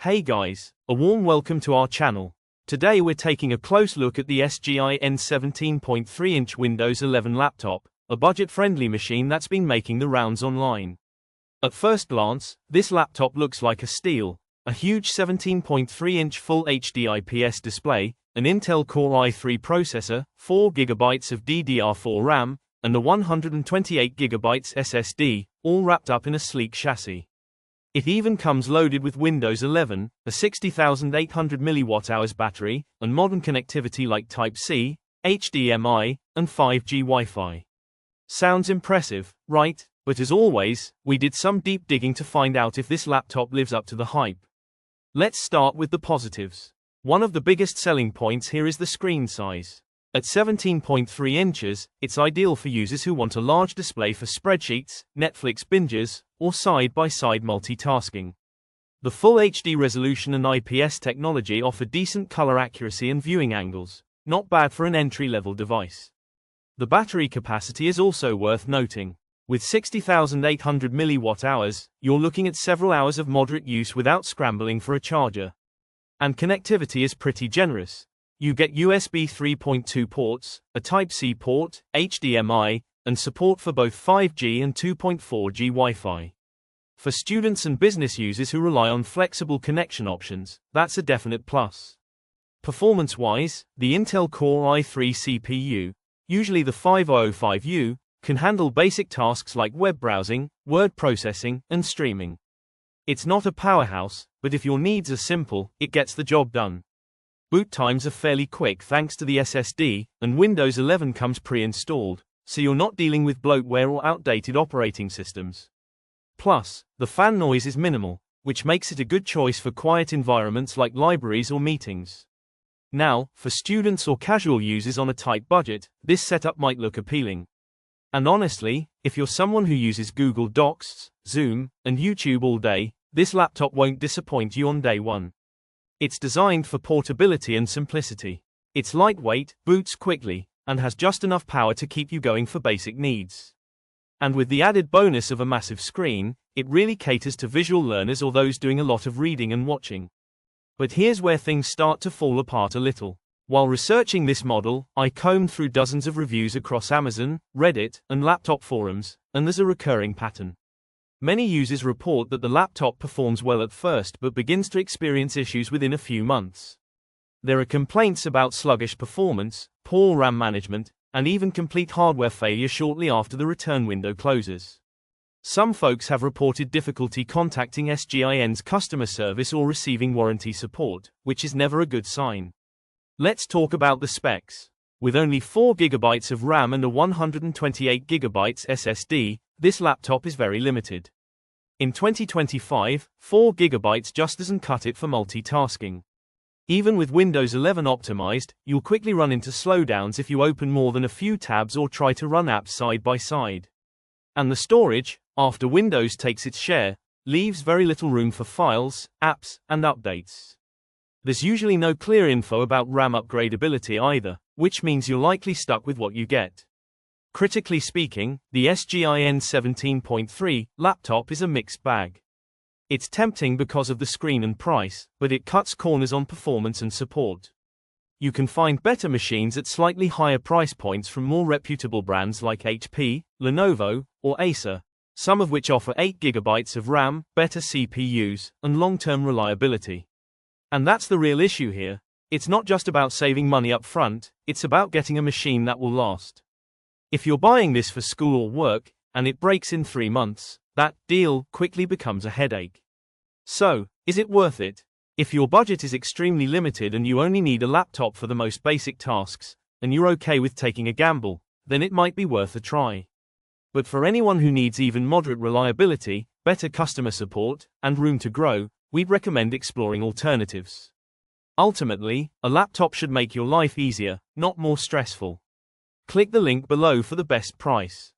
Hey guys, a warm welcome to our channel. Today we're taking a close look at the SGIN 17.3-inch Windows 11 laptop, a budget-friendly machine that's been making the rounds online. At first glance, this laptop looks like a steal, a huge 17.3-inch Full HD IPS display, an Intel Core i3 processor, 4GB of DDR4 RAM, and a 128GB SSD, all wrapped up in a sleek chassis. It even comes loaded with Windows 11, a 60,800 mAh battery, and modern connectivity like Type-C, HDMI, and 5G Wi-Fi. Sounds impressive, right? But as always, we did some deep digging to find out if this laptop lives up to the hype. Let's start with the positives. One of the biggest selling points here is the screen size. At 17.3 inches, it's ideal for users who want a large display for spreadsheets, Netflix binges, or side-by-side multitasking. The Full HD resolution and IPS technology offer decent color accuracy and viewing angles, not bad for an entry-level device. The battery capacity is also worth noting. With 60,800 mAh, you're looking at several hours of moderate use without scrambling for a charger. And connectivity is pretty generous. You get USB 3.2 ports, a Type-C port, HDMI, and support for both 5G and 2.4G Wi-Fi. For students and business users who rely on flexible connection options, that's a definite plus. Performance-wise, the Intel Core i3 CPU, usually the 5005U, can handle basic tasks like web browsing, word processing, and streaming. It's not a powerhouse, but if your needs are simple, it gets the job done. Boot times are fairly quick thanks to the SSD, and Windows 11 comes pre-installed, so you're not dealing with bloatware or outdated operating systems. Plus, the fan noise is minimal, which makes it a good choice for quiet environments like libraries or meetings. Now, for students or casual users on a tight budget, this setup might look appealing. And honestly, if you're someone who uses Google Docs, Zoom, and YouTube all day, this laptop won't disappoint you on day one. It's designed for portability and simplicity. It's lightweight, boots quickly, and has just enough power to keep you going for basic needs. And with the added bonus of a massive screen, it really caters to visual learners or those doing a lot of reading and watching. But here's where things start to fall apart a little. While researching this model, I combed through dozens of reviews across Amazon, Reddit, and laptop forums, and there's a recurring pattern. Many users report that the laptop performs well at first but begins to experience issues within a few months. There are complaints about sluggish performance, poor RAM management, and even complete hardware failure shortly after the return window closes. Some folks have reported difficulty contacting SGIN's customer service or receiving warranty support, which is never a good sign. Let's talk about the specs. With only 4GB of RAM and a 128GB SSD, this laptop is very limited. In 2025, 4GB just doesn't cut it for multitasking. Even with Windows 11 optimized, you'll quickly run into slowdowns if you open more than a few tabs or try to run apps side by side. And the storage, after Windows takes its share, leaves very little room for files, apps, and updates. There's usually no clear info about RAM upgradability either, which means you're likely stuck with what you get. Critically speaking, the SGIN 17.3 laptop is a mixed bag. It's tempting because of the screen and price, but it cuts corners on performance and support. You can find better machines at slightly higher price points from more reputable brands like HP, Lenovo, or Acer, some of which offer 8GB of RAM, better CPUs, and long-term reliability. And that's the real issue here. It's not just about saving money up front, it's about getting a machine that will last. If you're buying this for school or work, and it breaks in 3 months, that deal quickly becomes a headache. So, is it worth it? If your budget is extremely limited and you only need a laptop for the most basic tasks, and you're okay with taking a gamble, then it might be worth a try. But for anyone who needs even moderate reliability, better customer support, and room to grow, we'd recommend exploring alternatives. Ultimately, a laptop should make your life easier, not more stressful. Click the link below for the best price.